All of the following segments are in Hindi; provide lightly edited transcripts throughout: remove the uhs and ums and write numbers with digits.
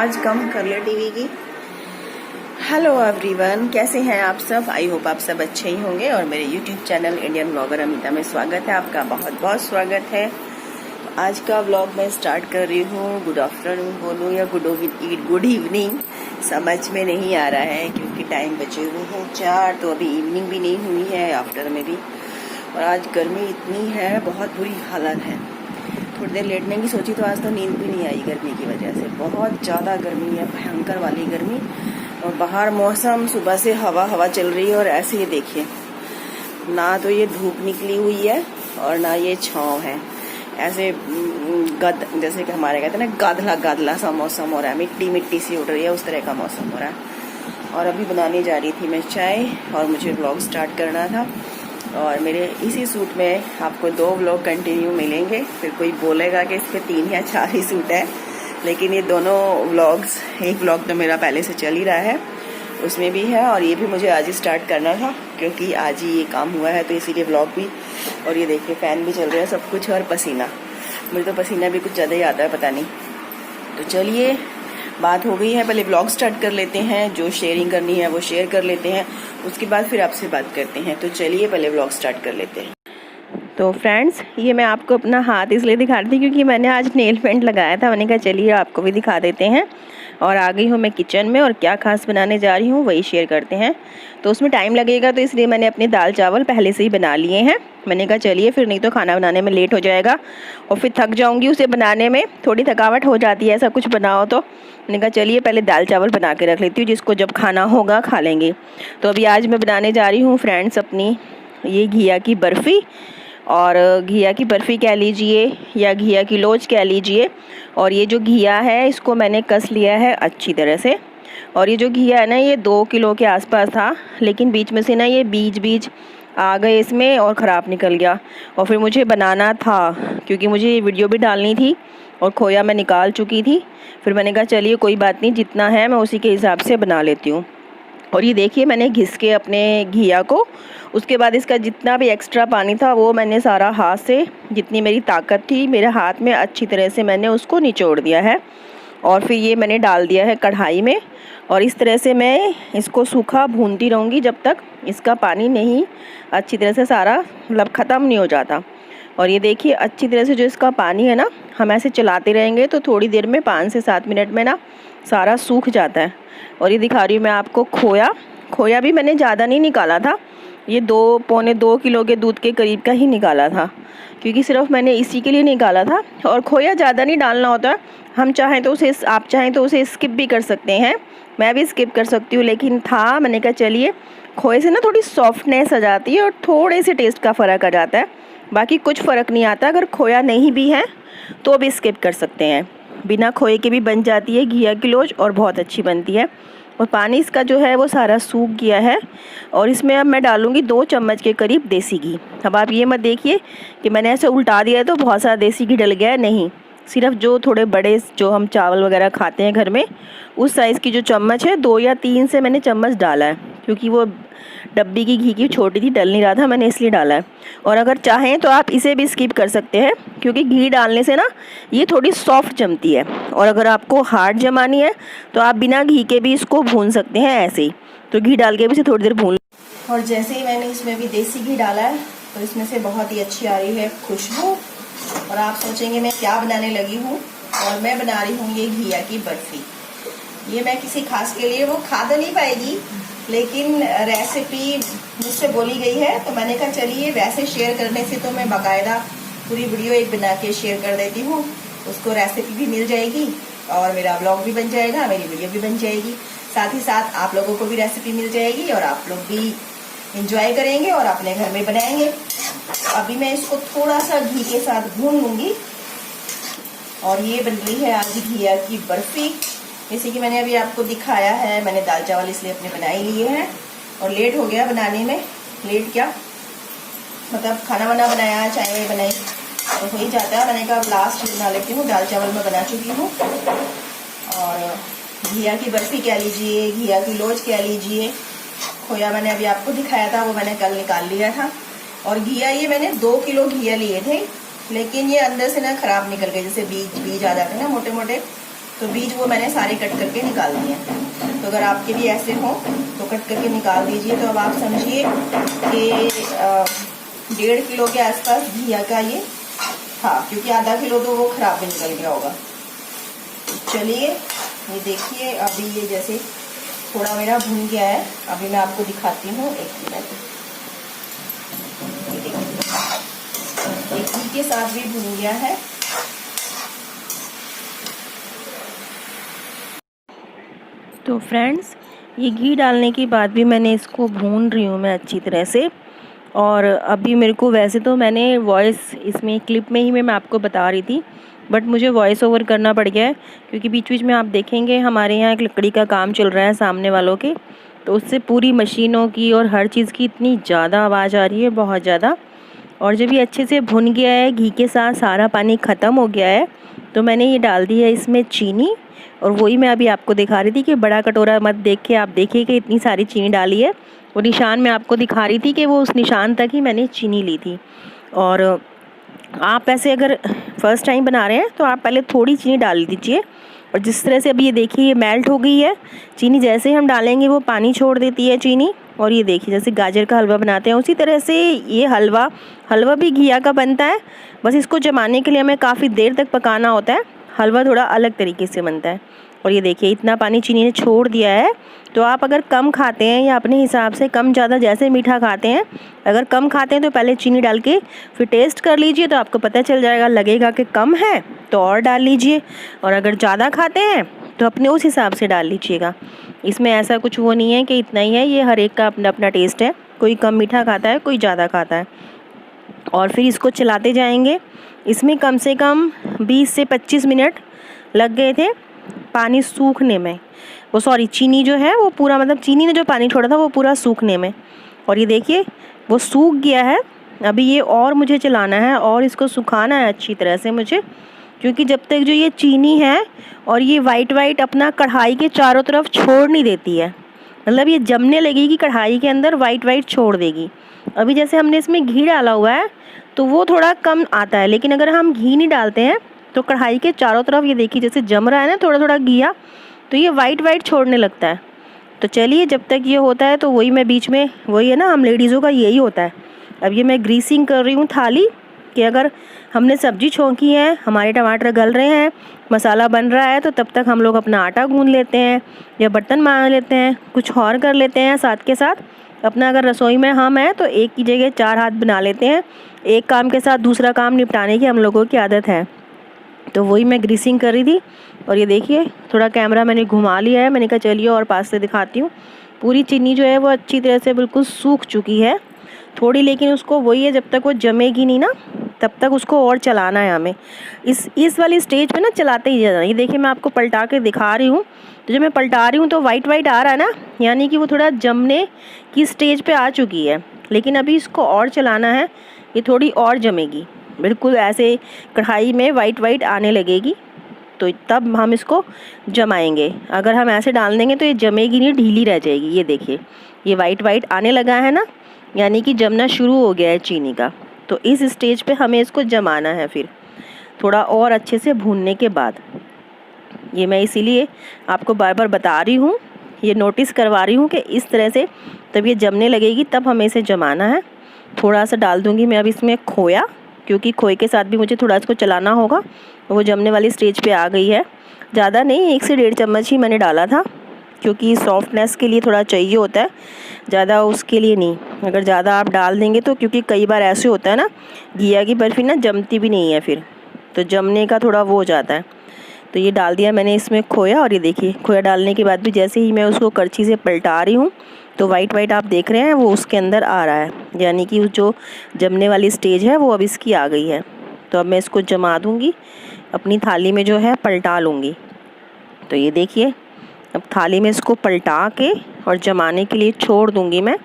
आवाज़ कम कर ले टीवी की। हेलो एवरीवन, कैसे हैं आप सब? आई होप आप सब अच्छे ही होंगे। और मेरे YouTube channel Indian blogger Amita में स्वागत है आपका, बहुत बहुत स्वागत है। तो आज का व्लॉग मैं स्टार्ट कर रही हूँ। गुड आफ्टरनून बोलूँ या गुड इवनिंग समझ में नहीं आ रहा है, क्योंकि टाइम बचे हुए हैं 4, तो अभी इवनिंग भी नहीं हुई है, आफ्टर में भी। और आज गर्मी इतनी है, बहुत बुरी हालत है। थोड़ी देर लेटने की सोची तो आज तो नींद भी नहीं आई गर्मी की वजह से। बहुत ज़्यादा गर्मी है, भयंकर वाली गर्मी। और बाहर मौसम सुबह से हवा चल रही है, और ऐसे ही देखिए, ना तो ये धूप निकली हुई है और ना ये छाँव है। ऐसे जैसे कि हमारे कहते हैं ना, गादला सा मौसम हो रहा है, मिट्टी सी उड़ रही है, उस तरह का मौसम हो रहा है। और अभी बनाने जा रही थी मैं चाय, और मुझे व्लॉग स्टार्ट करना था। और मेरे इसी सूट में आपको 2 व्लॉग कंटिन्यू मिलेंगे। फिर कोई बोलेगा कि इस पर 3 या 4 ही सूट है, लेकिन ये दोनों व्लॉग्स, एक व्लॉग तो मेरा पहले से चल ही रहा है, उसमें भी है, और ये भी मुझे आज ही स्टार्ट करना था, क्योंकि आज ही ये काम हुआ है, तो इसीलिए व्लॉग भी। और ये देखिए, फैन भी चल रहा है, सब कुछ। और पसीना, मुझे तो पसीना भी कुछ ज़्यादा ही आता है, पता नहीं। तो चलिए, बात हो गई है, पहले व्लॉग स्टार्ट कर लेते हैं। जो शेयरिंग करनी है वो शेयर कर लेते हैं, उसके बाद फिर आपसे बात करते हैं। तो चलिए पहले व्लॉग स्टार्ट कर लेते हैं। तो फ्रेंड्स, ये मैं आपको अपना हाथ इसलिए दिखा रही थी क्योंकि मैंने आज नेल पेंट लगाया था। मैंने कहा चलिए आपको भी दिखा देते हैं। और आ गई हूँ मैं किचन में, और क्या खास बनाने जा रही हूँ वही शेयर करते हैं। तो उसमें टाइम लगेगा, तो इसलिए मैंने अपने दाल चावल पहले से ही बना लिए हैं। मैंने कहा चलिए, फिर नहीं तो खाना बनाने में लेट हो जाएगा और फिर थक जाऊँगी उसे बनाने में, थोड़ी थकावट हो जाती है ऐसा कुछ बनाओ तो। मैंने कहा चलिए पहले दाल चावल बना के रख लेती हूँ, जिसको जब खाना होगा खा लेंगे। तो अभी आज मैं बनाने जा रही हूँ फ्रेंड्स अपनी ये घिया की बर्फ़ी, और घिया की बर्फ़ी कह लीजिए या घिया की लोच कह लीजिए। और ये जो घिया है, इसको मैंने कस लिया है अच्छी तरह से। और ये जो घिया है ना, ये 2 किलो के आसपास था, लेकिन बीच में से ना ये बीज आ गए इसमें और ख़राब निकल गया। और फिर मुझे बनाना था, क्योंकि मुझे ये वीडियो भी डालनी थी, और खोया मैं निकाल चुकी थी। फिर मैंने कहा चलिए कोई बात नहीं, जितना है मैं उसी के हिसाब से बना लेती हूँ। और ये देखिए, मैंने घिस के अपने घिया को, उसके बाद इसका जितना भी एक्स्ट्रा पानी था वो मैंने सारा हाथ से, जितनी मेरी ताकत थी मेरे हाथ में, अच्छी तरह से मैंने उसको निचोड़ दिया है। और फिर ये मैंने डाल दिया है कढ़ाई में, और इस तरह से मैं इसको सूखा भूनती रहूँगी जब तक इसका पानी नहीं अच्छी तरह से सारा मतलब ख़त्म नहीं हो जाता। और ये देखिए, अच्छी तरह से जो इसका पानी है ना, हम ऐसे चलाते रहेंगे तो थोड़ी देर में 5 से 7 मिनट में ना सारा सूख जाता है। और ये दिखा रही हूँ मैं आपको खोया भी मैंने ज़्यादा नहीं निकाला था, ये 2 किलो के दूध के करीब का ही निकाला था, क्योंकि सिर्फ मैंने इसी के लिए निकाला था। और खोया ज़्यादा नहीं डालना होता, हम चाहें तो उसे, आप चाहें तो उसे स्किप भी कर सकते हैं, मैं भी स्किप कर सकती हूँ, लेकिन था, मैंने कहा चलिए, खोए से ना थोड़ी सॉफ्टनेस आ जाती है और थोड़े से टेस्ट का फ़र्क आ जाता है, बाकी कुछ फ़र्क नहीं आता। अगर खोया नहीं भी है तो भी स्किप कर सकते हैं, बिना खोए के भी बन जाती है घिया की लोच, और बहुत अच्छी बनती है। और पानी इसका जो है वो सारा सूख गया है, और इसमें अब मैं डालूँगी 2 चम्मच के करीब देसी घी। अब आप ये मत देखिए कि मैंने ऐसे उल्टा दिया है तो बहुत सारा देसी घी डल गया है, नहीं, सिर्फ जो थोड़े बड़े, जो हम चावल वगैरह खाते हैं घर में, उस साइज़ की जो चम्मच है, 2 या 3 से मैंने चम्मच डाला है, क्योंकि वो डब्बी की घी की छोटी थी, डल नहीं रहा था, मैंने इसलिए डाला है। और अगर चाहें तो आप इसे भी स्किप कर सकते हैं, क्योंकि घी डालने से ना ये थोड़ी सॉफ्ट जमती है। और अगर आपको हार्ड जमानी है तो आप बिना घी के भी इसको भून सकते हैं ऐसे ही, तो घी डाल के भी इसे थोड़ी देर भून। और जैसे ही मैंने इसमें भी देसी घी डाला है, तो इसमें से बहुत ही अच्छी आ रही है खुशबू। और आप सोचेंगे मैं क्या बनाने लगी हूँ, और मैं बना रही हूँ ये घिया की बर्फ़ी। ये मैं किसी खास के लिए वो खा तो नहीं पाएगी, लेकिन रेसिपी मुझसे बोली गई है, तो मैंने कहा चलिए, वैसे शेयर करने से तो मैं बाकायदा पूरी वीडियो एक बना के शेयर कर देती हूँ, उसको रेसिपी भी मिल जाएगी, और मेरा ब्लॉग भी बन जाएगा, मेरी वीडियो भी बन जाएगी, साथ ही साथ आप लोगों को भी रेसिपी मिल जाएगी, और आप लोग भी इंजॉय करेंगे और अपने घर में बनाएंगे। अभी मैं इसको थोड़ा सा घी के साथ भून लूँगी। और ये बन रही है आज घिया की बर्फ़ी, जैसे कि मैंने अभी आपको दिखाया है। मैंने दाल चावल इसलिए अपने बना ही लिए हैं, और लेट हो गया बनाने में, लेट क्या मतलब खाना वाना बनाया, चाय वाय बनाई, तो हो ही जाता है। मैंने कहा लास्ट बना लेती हूँ, दाल चावल मैं बना चुकी हूँ। और घिया की बर्फ़ी कह लीजिए, घिया की लोच कह लीजिए। खोया मैंने अभी आपको दिखाया था, वो मैंने कल निकाल लिया था। और घिया ये मैंने 2 किलो घिया लिए थे, लेकिन ये अंदर से ना ख़राब निकल गए, जैसे बीज आ जाते हैं ना मोटे मोटे, तो बीज वो मैंने सारे कट करके निकाल दिए हैं। तो अगर आपके भी ऐसे हो तो कट करके निकाल दीजिए। तो अब आप समझिए कि 1.5 किलो के आसपास घिया का ये था, क्योंकि आधा किलो तो वो खराब भी निकल गया होगा। चलिए ये देखिए, अभी ये जैसे थोड़ा मेरा भून गया है। अभी मैं आपको दिखाती हूँ, एक मिनट। ये घी के साथ भी भून गया है। तो फ्रेंड्स, ये घी डालने के बाद भी मैंने इसको भून रही हूँ मैं अच्छी तरह से। और अभी मेरे को, वैसे तो मैंने वॉइस इसमें क्लिप में ही मैं आपको बता रही थी, बट मुझे वॉइस ओवर करना पड़ गया है, क्योंकि बीच बीच में आप देखेंगे हमारे यहाँ एक लकड़ी का काम चल रहा है सामने वालों के, तो उससे पूरी मशीनों की और हर चीज़ की इतनी ज़्यादा आवाज़ आ रही है, बहुत ज़्यादा। और जब ये अच्छे से भुन गया है, घी के साथ सारा पानी ख़त्म हो गया है, तो मैंने ये डाल दी है इसमें चीनी। और वही मैं अभी आपको दिखा रही थी कि बड़ा कटोरा मत देख के आप देखिए कि इतनी सारी चीनी डाली है। वो निशान मैं आपको दिखा रही थी कि वो उस निशान तक ही मैंने चीनी ली थी। और आप ऐसे अगर फर्स्ट टाइम बना रहे हैं तो आप पहले थोड़ी चीनी डाल दीजिए। और जिस तरह से अभी ये देखिए ये मेल्ट हो गई है चीनी, जैसे ही हम डालेंगे वो पानी छोड़ देती है चीनी। और ये देखिए जैसे गाजर का हलवा बनाते हैं उसी तरह से ये हलवा भी घिया का बनता है, बस इसको जमाने के लिए हमें काफ़ी देर तक पकाना होता है। हलवा थोड़ा अलग तरीके से बनता है। और ये देखिए इतना पानी चीनी ने छोड़ दिया है। तो आप अगर कम खाते हैं या अपने हिसाब से कम ज़्यादा जैसे मीठा खाते हैं, अगर कम खाते हैं तो पहले चीनी डाल के फिर टेस्ट कर लीजिए, तो आपको पता चल जाएगा। लगेगा कि कम है तो और डाल लीजिए, और अगर ज़्यादा खाते हैं तो अपने उस हिसाब से डाल लीजिएगा। इसमें ऐसा कुछ वो नहीं है कि इतना ही है, ये हर एक का अपना अपना टेस्ट है। कोई कम मीठा खाता है, कोई ज़्यादा खाता है। और फिर इसको चलाते जाएंगे। इसमें कम से कम 20 से 25 मिनट लग गए थे पानी सूखने में। वो सॉरी चीनी जो है वो पूरा, मतलब चीनी ने जो पानी छोड़ा था वो पूरा सूखने में। और ये देखिए वो सूख गया है। अभी ये और मुझे चलाना है और इसको सुखाना है अच्छी तरह से मुझे, क्योंकि जब तक जो ये चीनी है और ये वाइट अपना कढ़ाई के चारों तरफ छोड़ नहीं देती है, मतलब ये जमने लगेगी कढ़ाई के अंदर, वाइट छोड़ देगी। अभी जैसे हमने इसमें घी डाला हुआ है तो वो थोड़ा कम आता है, लेकिन अगर हम घी नहीं डालते हैं तो कढ़ाई के चारों तरफ ये देखिए जैसे जम रहा है ना थोड़ा थोड़ा घिया, तो ये वाइट छोड़ने लगता है। तो चलिए जब तक ये होता है तो वही मैं बीच में, वही है ना हम लेडीज़ों का यही होता है। अब ये मैं ग्रीसिंग कर रही हूँ थाली कि अगर हमने सब्जी छोंकी है, हमारे टमाटर गल रहे हैं, मसाला बन रहा है, तो तब तक हम लोग अपना आटा गूंद लेते हैं या बर्तन मांज लेते हैं, कुछ और कर लेते हैं साथ के साथ अपना। अगर रसोई में हम हैं तो एक की जगह 4 हाथ बना लेते हैं, एक काम के साथ दूसरा काम निपटाने की हम लोगों की आदत है। तो वही मैं ग्रीसिंग कर रही थी। और ये देखिए थोड़ा कैमरा मैंने घुमा लिया है, मैंने कहा चलिए और पास से दिखाती हूँ। पूरी चीनी जो है वो अच्छी तरह से बिल्कुल सूख चुकी है थोड़ी, लेकिन उसको वही है जब तक वो जमेगी नहीं ना तब तक उसको और चलाना है हमें। इस वाली स्टेज पे ना चलाते ही जाना। ये देखिए मैं आपको पलटा के दिखा रही हूँ, तो जब मैं पलटा रही हूँ तो वाइट आ रहा है ना, यानी कि वो थोड़ा जमने की स्टेज पे आ चुकी है। लेकिन अभी इसको और चलाना है, ये थोड़ी और जमेगी, बिल्कुल ऐसे कढ़ाई में वाइट आने लगेगी, तो तब हम इसको जमाएंगे। अगर हम ऐसे डाल देंगे तो ये जमेगी नहीं, ढीली रह जाएगी। ये देखिए ये वाइट आने लगा है ना, यानी कि जमना शुरू हो गया है चीनी का। तो इस स्टेज पे हमें इसको जमाना है फिर थोड़ा और अच्छे से भूनने के बाद। ये मैं इसीलिए आपको बार बार बता रही हूँ, ये नोटिस करवा रही हूँ कि इस तरह से तब ये जमने लगेगी, तब हमें इसे जमाना है। थोड़ा सा डाल दूँगी मैं अब इसमें खोया, क्योंकि खोए के साथ भी मुझे थोड़ा इसको चलाना होगा। वो जमने वाली स्टेज पे आ गई है। ज़्यादा नहीं, 1 से 1.5 चम्मच ही मैंने डाला था, क्योंकि सॉफ्टनेस के लिए थोड़ा चाहिए होता है, ज़्यादा उसके लिए नहीं। अगर ज़्यादा आप डाल देंगे तो, क्योंकि कई बार ऐसे होता है ना घिया की बर्फ़ी ना जमती भी नहीं है, फिर तो जमने का थोड़ा वो हो जाता है। तो ये डाल दिया मैंने इसमें खोया। और ये देखिए खोया डालने के बाद भी जैसे ही मैं उसको करछी से पलटा रही हूँ तो वाइट आप देख रहे हैं वो उसके अंदर आ रहा है, यानी कि जो जमने वाली स्टेज है वो अब इसकी आ गई है। तो अब मैं इसको जमा दूँगी अपनी थाली में, जो है पलटा लूँगी। तो ये देखिए अब थाली में इसको पलटा के और जमाने के लिए छोड़ दूँगी मैं।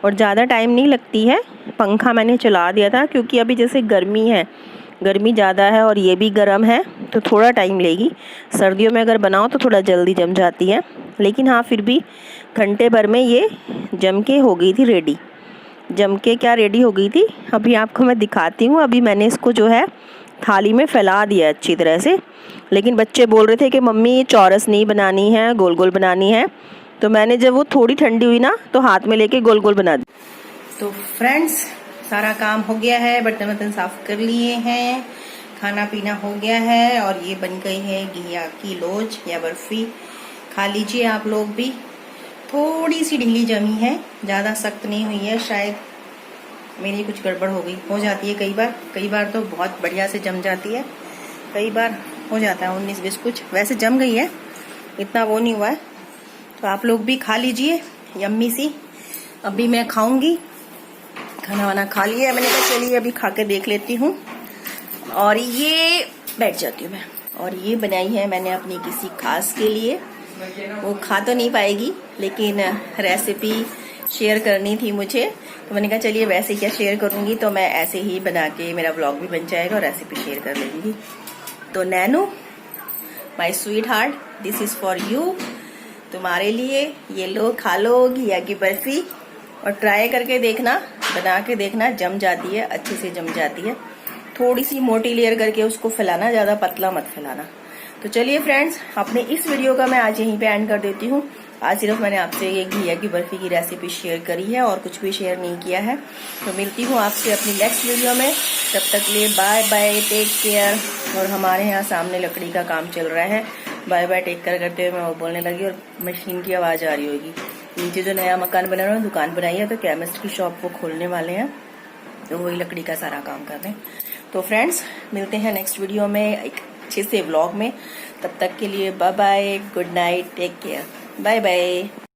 और ज़्यादा टाइम नहीं लगती है, पंखा मैंने चला दिया था क्योंकि अभी जैसे गर्मी है, गर्मी ज़्यादा है और ये भी गर्म है, तो थोड़ा टाइम लेगी। सर्दियों में अगर बनाओ तो थोड़ा जल्दी जम जाती है, लेकिन हाँ फिर भी घंटे भर में ये जम के हो गई थी रेडी। जम के क्या रेडी हो गई थी, अभी आपको मैं दिखाती हूँ। अभी मैंने इसको जो है थाली में फैला दिया अच्छी तरह से। लेकिन बच्चे बोल रहे थे कि मम्मी चौरस नहीं बनानी है, गोल गोल बनानी है। तो मैंने जब वो थोड़ी ठंडी हुई ना तो हाथ में लेके गोल गोल बना दी। तो फ्रेंड्स सारा काम हो गया है, बर्तन वर्तन साफ कर लिए हैं, खाना पीना हो गया है और ये बन गई है घिया की लोज या बर्फी। खा लीजिए आप लोग भी। थोड़ी सी ढीली जमी है, ज़्यादा सख्त नहीं हुई है, शायद मेरी कुछ गड़बड़ हो गई, हो जाती है कई बार तो बहुत बढ़िया से जम जाती है, कई बार हो जाता है 19-20 कुछ। वैसे जम गई है, इतना वो नहीं हुआ है। तो आप लोग भी खा लीजिए यम्मी सी। अभी मैं खाऊंगी, खाना वाना खा लिया मैंने, कहा चलिए अभी खा के देख लेती हूँ। और ये बैठ जाती हूँ मैं। और ये बनाई है मैंने अपनी किसी खास के लिए, वो खा तो नहीं पाएगी लेकिन रेसिपी शेयर करनी थी मुझे, तो मैंने कहा चलिए वैसे क्या शेयर करूंगी, तो मैं ऐसे ही बना के मेरा व्लॉग भी बन जाएगा और रेसिपी शेयर कर लेंगी। तो Nainu my sweet heart, this is for you, तुम्हारे लिए। ये लो, खा लो घिया की बर्फी और ट्राई करके देखना, बना के देखना, जम जाती है, अच्छे से जम जाती है। थोड़ी सी मोटी लेयर करके उसको फैलाना, ज्यादा पतला मत फैलाना। तो चलिए फ्रेंड्स, अपने इस वीडियो का मैं आज यहीं पे एंड कर देती हूँ। आज सिर्फ मैंने आपसे ये घिया की बर्फी की रेसिपी शेयर करी है और कुछ भी शेयर नहीं किया है। तो मिलती हूँ आपसे अपनी नेक्स्ट वीडियो में, तब तक लिए बाय बाय, टेक केयर। और हमारे यहाँ सामने लकड़ी का काम चल रहा है, बाय बाय टेक केयर करते हुए मैं वो बोलने लगी और मशीन की आवाज आ रही होगी। नीचे जो नया मकान बना रहा है, दुकान बनाई है, तो केमिस्ट की शॉप वो खोलने वाले हैं, तो वही लकड़ी का सारा काम कर रहे हैं। तो फ्रेंड्स मिलते हैं नेक्स्ट वीडियो में एक अच्छे से व्लॉग में। तब तक के लिए bye bye, good night, take care, bye bye.